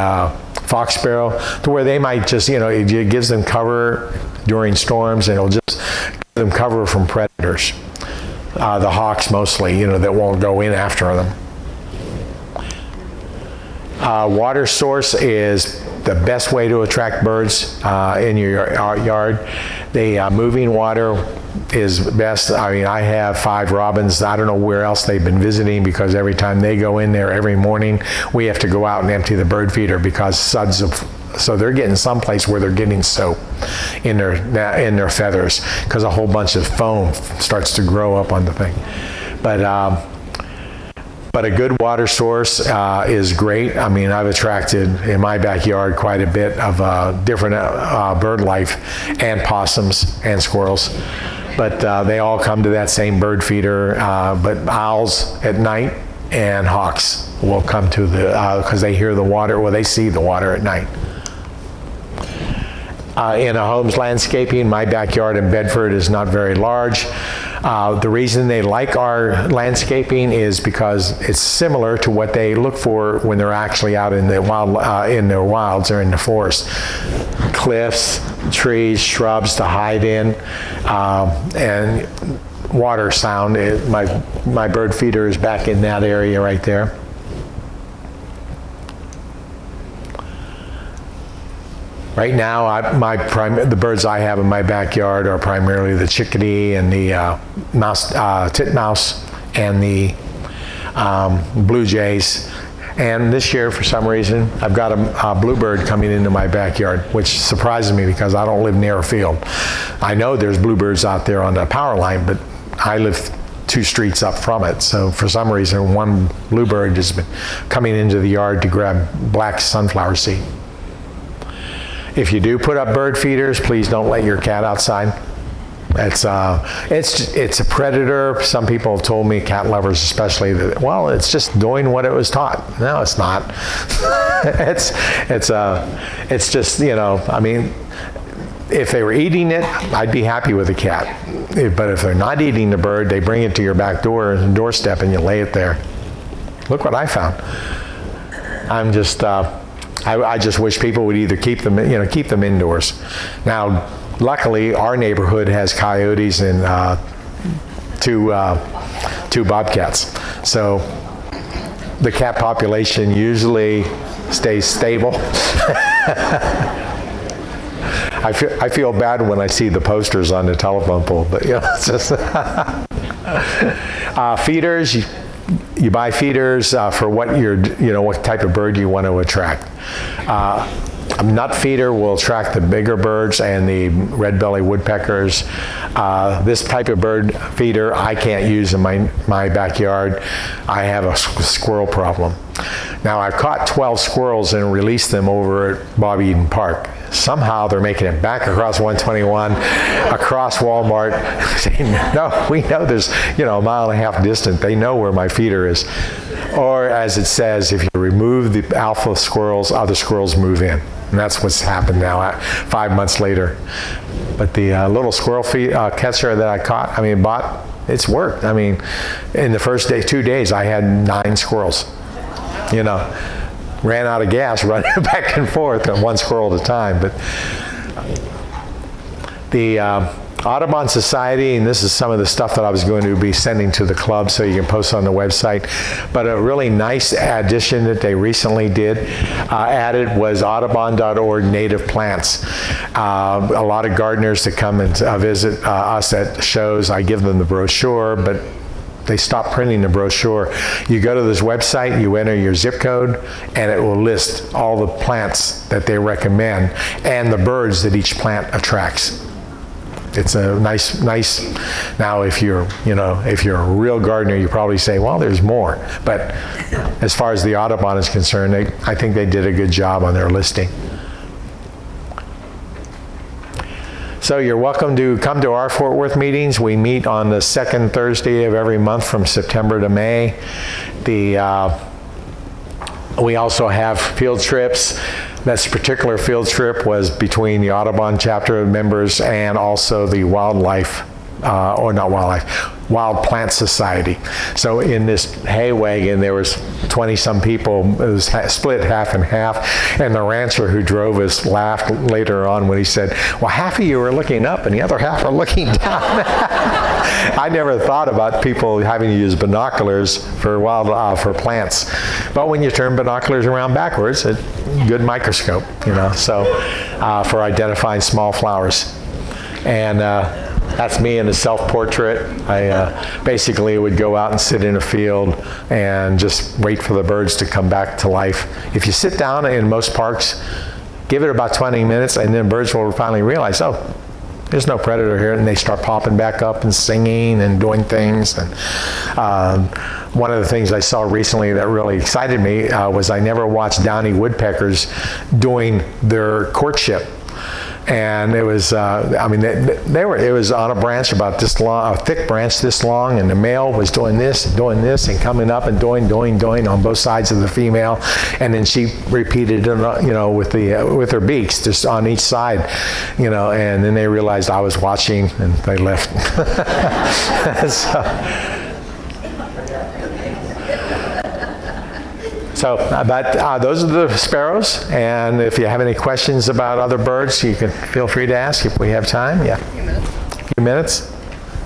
fox sparrow, to where they might just, you know, it gives them cover during storms, and it'll just give them cover from predators. The hawks mostly, you know, that won't go in after them. Water source is the best way to attract birds in your yard. The moving water is best. I mean, I have 5 robins. I don't know where else they've been visiting, because every time they go in there every morning, we have to go out and empty the bird feeder because suds of, so they're getting someplace where they're getting soap in their feathers, because a whole bunch of foam starts to grow up on the thing. But a good water source is great. I mean, I've attracted in my backyard quite a bit of different bird life, and possums and squirrels. But they all come to that same bird feeder. But owls at night and hawks will come to the, because they hear the water, well, they see the water at night. In a home's landscaping, my backyard in Bedford is not very large. The reason they like our landscaping is because it's similar to what they look for when they're actually out in the wild, in their wilds or in the forest. Cliffs, trees, shrubs to hide in, and water sound. My bird feeder is back in that area right there. Right now, the birds I have in my backyard are primarily the chickadee and the titmouse and the blue jays. And this year, for some reason, I've got a bluebird coming into my backyard, which surprises me because I don't live near a field. I know there's bluebirds out there on the power line, but I live 2 streets up from it. So for some reason, one bluebird has been coming into the yard to grab black sunflower seed. If you do put up bird feeders, please don't let your cat outside. It's a predator. Some people have told me, cat lovers especially, that, well, it's just doing what it was taught. No, it's not. it's just, you know, I mean, if they were eating it, I'd be happy with a cat. But if they're not eating the bird, they bring it to your back doorstep, and you lay it there. Look what I found. I'm just, I just wish people would either keep them, keep them indoors. Now, luckily, our neighborhood has coyotes and two bobcats. So the cat population usually stays stable. I feel bad when I see the posters on the telephone pole, but it's just feeders. You buy feeders for what what type of bird you want to attract. A nut feeder will attract the bigger birds and the red-bellied woodpeckers. This type of bird feeder I can't use in my backyard. I have a squirrel problem. Now, I've caught 12 squirrels and released them over at Bob Eden Park. Somehow they're making it back across 121, across Walmart. No, we know there's, a mile and a half distant. They know where my feeder is. Or as it says, if you remove the alpha squirrels, other squirrels move in. And that's what's happened now, 5 months later. But the little squirrel catcher that I bought, it's worked. In the first 2 days, I had 9 squirrels. Ran out of gas running back and forth, and 1 squirrel at a time. But the Audubon Society, and this is some of the stuff that I was going to be sending to the club so you can post on the website, but a really nice addition that they recently added was audubon.org native plants. A lot of gardeners that come and visit us at shows, I give them the brochure, but they stopped printing the brochure. You go to this website, you enter your zip code, and it will list all the plants that they recommend and the birds that each plant attracts. It's a nice. Now, if you're a real gardener, you probably say, well, there's more. But as far as the Audubon is concerned, I think they did a good job on their listing. So you're welcome to come to our Fort Worth meetings. We meet on the second Thursday of every month from September to May. We also have field trips. This particular field trip was between the Audubon chapter members and also the Wild Plant Society. So in this hay wagon, there was 20-some people. It was split half and half. And the rancher who drove us laughed later on when he said, well, half of you are looking up and the other half are looking down. I never thought about people having to use binoculars for plants. But when you turn binoculars around backwards, it's a good microscope, so for identifying small flowers. And that's me in a self-portrait. I basically would go out and sit in a field and just wait for the birds to come back to life. If you sit down in most parks, give it about 20 minutes, and then birds will finally realize, oh, there's no predator here, and they start popping back up and singing and doing things. And one of the things I saw recently that really excited me was I never watched downy woodpeckers doing their courtship. And it was, it was on a branch about this long, a thick branch this long, and the male was doing this, and coming up and doing on both sides of the female, and then she repeated it, with her beaks just on each side, and then they realized I was watching, and they left. So those are the sparrows, and if you have any questions about other birds, you can feel free to ask if we have time. Yeah. A few minutes?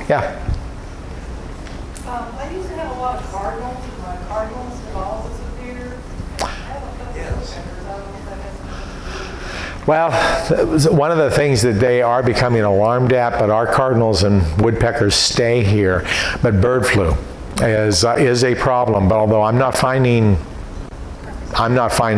Yeah. I used to have a lot of cardinals, and my cardinals have all disappeared. I have a couple of woodpeckers. I don't know if that has something to do with it. Well, one of the things that they are becoming alarmed at, but our cardinals and woodpeckers stay here, but bird flu is a problem. But although I'm not finding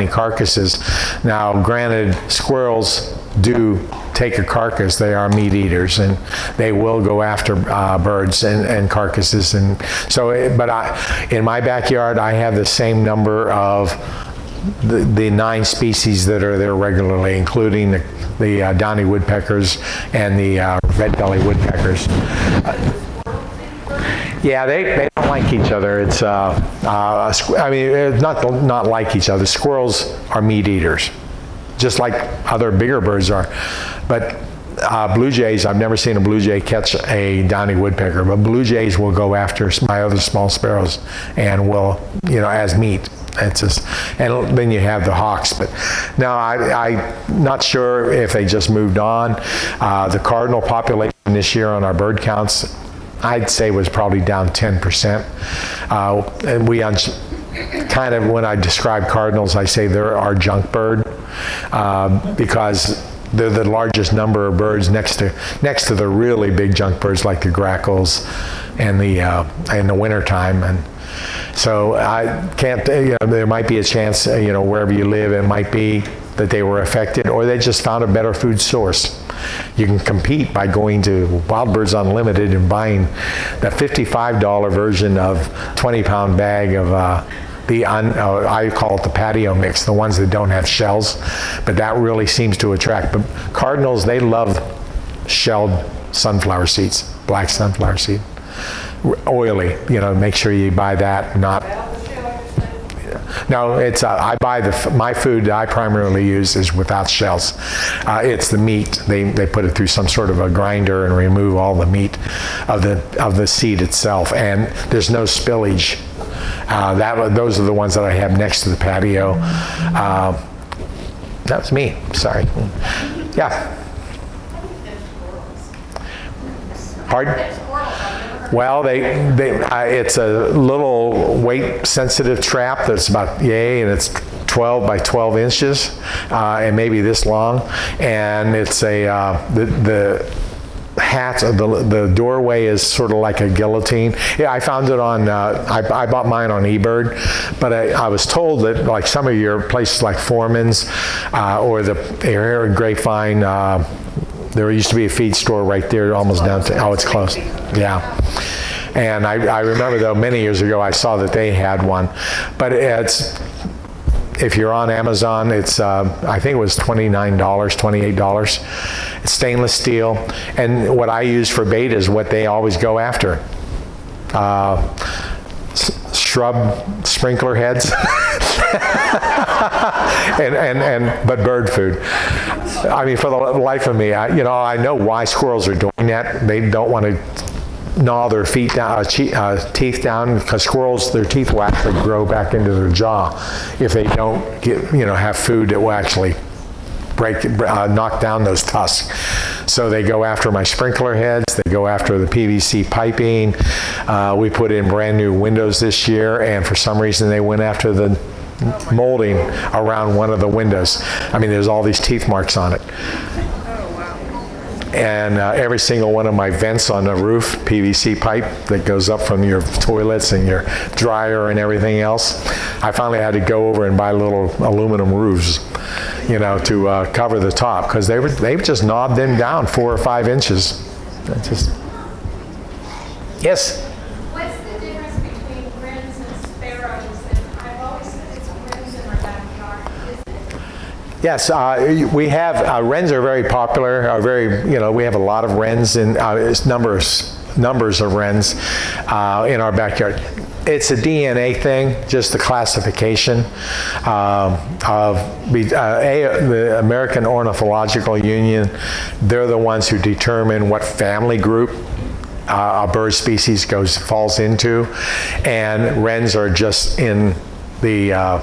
carcasses. Now, granted, squirrels do take a carcass. They are meat eaters, and they will go after birds and carcasses. And so, in my backyard, I have the same number of the 9 species that are there regularly, including the downy woodpeckers and the red-bellied woodpeckers. Yeah, they don't like each other. It's not like each other. Squirrels are meat eaters, just like other bigger birds are. But blue jays, I've never seen a blue jay catch a downy woodpecker, but blue jays will go after my other small sparrows and will, as meat. It's just, and then you have the hawks. But now I'm not sure if they just moved on. The cardinal population this year on our bird counts, I'd say was probably down 10%. And we kind of, when I describe cardinals, I say they're our junk bird because they're the largest number of birds next to the really big junk birds like the grackles and in the wintertime. And so I can't, there might be a chance, wherever you live, it might be that they were affected or they just found a better food source. You can compete by going to Wild Birds Unlimited and buying the $55 version of 20-pound bag of I call it the patio mix, the ones that don't have shells, but that really seems to attract. But cardinals, they love shelled sunflower seeds, black sunflower seed. Oily, make sure you buy that, not. No, it's I buy my food that I primarily use is without shells. It's the meat. They put it through some sort of a grinder and remove all the meat of the seed itself, and there's no spillage. Those are the ones that I have next to the patio. That was me. Sorry. Yeah. Pardon? Well, it's a little weight-sensitive trap that's about and it's 12 by 12 inches, and maybe this long, and it's the doorway is sort of like a guillotine. Yeah, I found it on, I bought mine on eBird, but I was told that like some of your places like Foreman's or the here in Grapevine, there used to be a feed store right there almost down to, it's closed. Yeah. And I remember though many years ago I saw that they had one, but if you're on Amazon, it's I think it was $29, $28. It's stainless steel, and what I use for bait is what they always go after: shrub sprinkler heads, but bird food. I mean, for the life of me, I know why squirrels are doing that. They don't want to gnaw their teeth down, because squirrels, their teeth will actually grow back into their jaw if they don't have food that will actually knock down those tusks. So they go after my sprinkler heads, they go after the PVC piping. We put in brand new windows this year, and for some reason they went after the molding around one of the windows. I mean, there's all these teeth marks on it. And every single one of my vents on the roof, PVC pipe that goes up from your toilets and your dryer and everything else. I finally had to go over and buy little aluminum roofs, to cover the top, because they've just gnawed them down 4 or 5 inches. Yes? What's the difference between wrens and sparrows? And I've always said it's wrens in our backyard, isn't it? Yes, we have, wrens are very popular, we have a lot of wrens and numbers of wrens in our backyard. It's a DNA thing, just the classification of the American Ornithological Union. They're the ones who determine what family group a bird species falls into, and wrens are just in the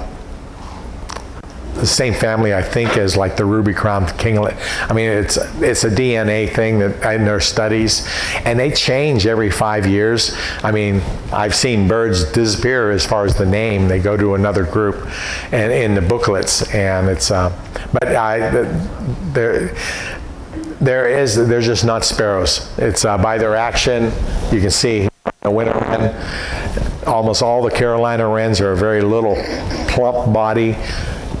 same family, I think, as like the ruby-crowned kinglet. I mean, it's a DNA thing that in their studies, and they change every 5 years. I mean, I've seen birds disappear as far as the name. They go to another group, and in the booklets, and it's. They're just not sparrows. It's by their action. You can see a winter wren. Almost all the Carolina wrens are a very little, plump body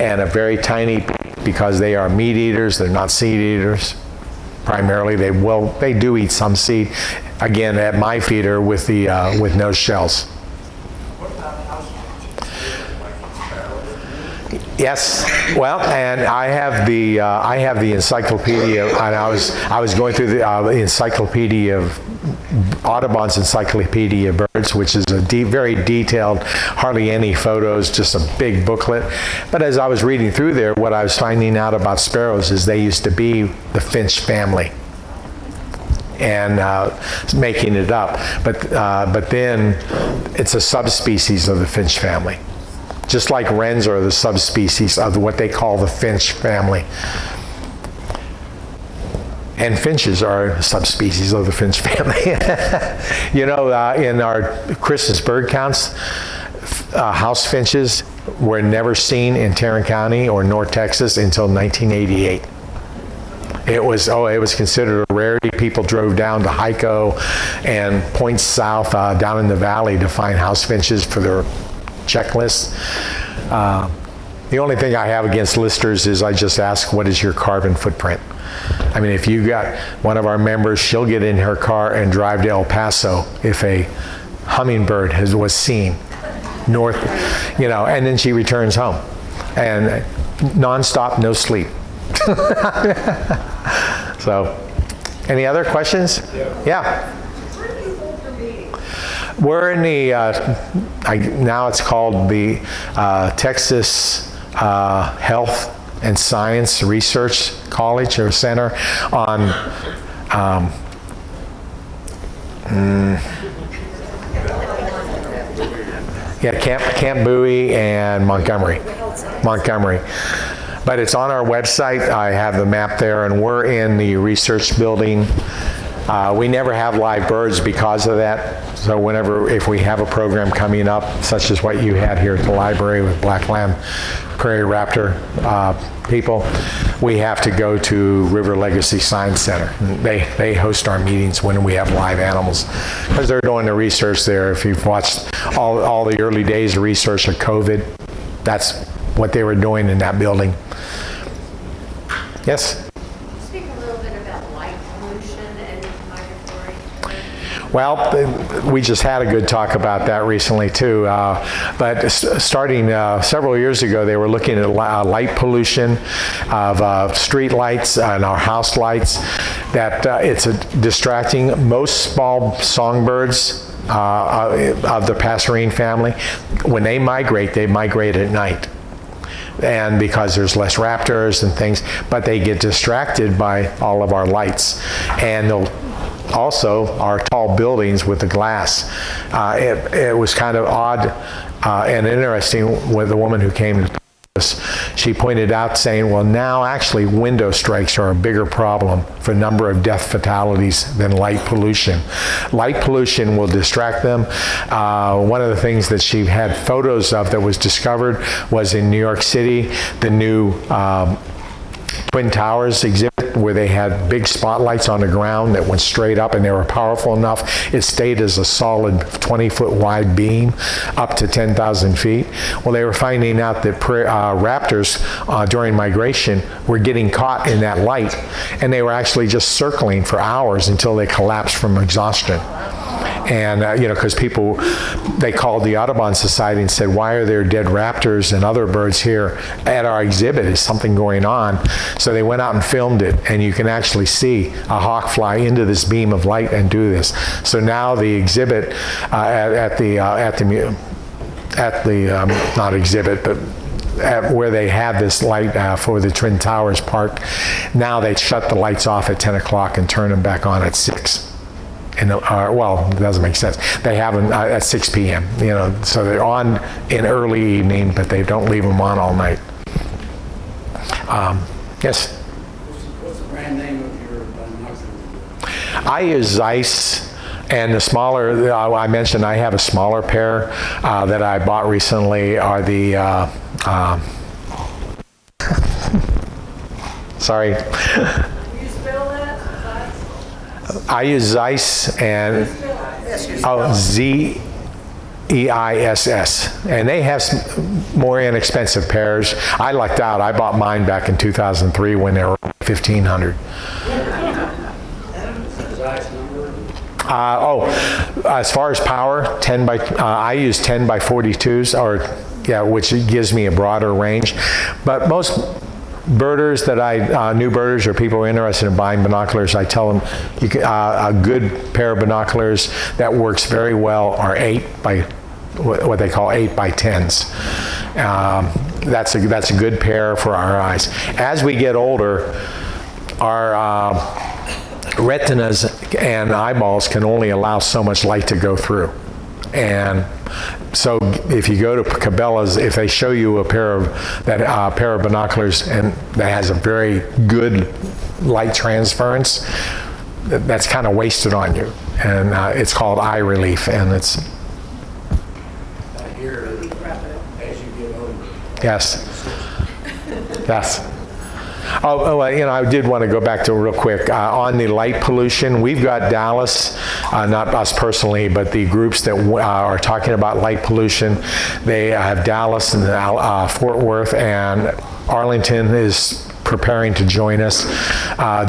and a very tiny beak, because they are meat eaters. They're not seed eaters. Primarily, they do eat some seed. Again, at my feeder with no shells. Yes, well, and I have the encyclopedia, and I was going through the encyclopedia of Audubon's Encyclopedia of Birds, which is a very detailed, hardly any photos, just a big booklet. But as I was reading through there, what I was finding out about sparrows is they used to be the finch family. and making it up. But then it's a subspecies of the finch family. Just like wrens are the subspecies of what they call the finch family. And finches are a subspecies of the finch family. You know, in our Christmas bird counts, house finches were never seen in Tarrant County or North Texas until 1988. It was considered a rarity. People drove down to Hyco and points south down in the valley to find house finches for their checklists. The only thing I have against listers is I just ask, what is your carbon footprint? I mean, if you got one of our members, she'll get in her car and drive to El Paso if a hummingbird was seen north, you know, and then she returns home. And nonstop, no sleep. So, any other questions? Yeah. Where do you hold your meetings? We're in the, now it's called the Texas Health and Science Research College or Center on Camp Bowie and Montgomery. But it's on our website. I have the map there, and we're in the research building. We never have live birds because of that. So if we have a program coming up, such as what you had here at the library with black lamb, prairie raptor people, we have to go to River Legacy Science Center. They host our meetings when we have live animals, because they're doing the research there. If you've watched all the early days of research of COVID, that's what they were doing in that building. Yes? Speak a little bit about light pollution and migratory birds. Well, we just had a good talk about that recently too. But starting several years ago, they were looking at light pollution of street lights and our house lights. That it's distracting. Most small songbirds of the passerine family, when they migrate at night. And because there's less raptors and things, but they get distracted by all of our lights. And they'll also our tall buildings with the glass. It was kind of odd and interesting with the woman who came to us. She pointed out saying, well, now actually window strikes are a bigger problem for number of death fatalities than light pollution. Light pollution will distract them. One of the things that she had photos of that was discovered was in New York City, the new Twin Towers exhibit, where they had big spotlights on the ground that went straight up, and they were powerful enough. It stayed as a solid 20-foot wide beam up to 10,000 feet. Well, they were finding out that raptors during migration were getting caught in that light, and they were actually just circling for hours until they collapsed from exhaustion. And, you know, because they called the Audubon Society and said, why are there dead raptors and other birds here at our exhibit? Is something going on? So they went out and filmed it, and you can actually see a hawk fly into this beam of light and do this. So now the exhibit not exhibit, but where they have this light for the Twin Towers Park, now they shut the lights off at 10 o'clock and turn them back on at 6. Well, it doesn't make sense. They have them at 6 p.m., you know, so they're on in early evening, but they don't leave them on all night. Yes? What's the brand name of your binoculars? I use Zeiss, and the smaller, I mentioned I have a smaller pair that I bought recently are the, sorry. You spell that? I use Zeiss and Z-E-I-S-S, and they have some more inexpensive pairs. I lucked out. I bought mine back in 2003 when they were $1,500. As far as power, I use 10 by 42s, which gives me a broader range. But most birders new birders or people who are interested in buying binoculars, I tell them a good pair of binoculars that works very well are 8 by what they call 8 by 10s. That's a good pair for our eyes. As we get older, our retinas and eyeballs can only allow so much light to go through. And so if you go to Cabela's, if they show you a pair of binoculars and that has a very good light transference, that's kind of wasted on you. And it's called eye relief, and it's I hear as you get older. yes. Yes. I did want to go back to real quick on the light pollution. We've got Dallas, not us personally, but the groups that are talking about light pollution. They have Dallas and Fort Worth, and Arlington is preparing to join us,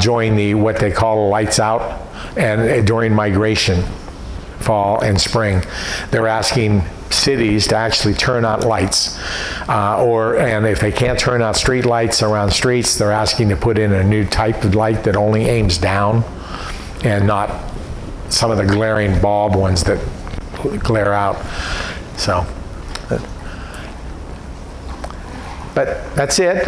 join the what they call Lights Out, and during migration, fall and spring, they're asking cities to actually turn out lights, and if they can't turn out street lights around streets, they're asking to put in a new type of light that only aims down and not some of the glaring bulb ones that glare out. So, but that's it.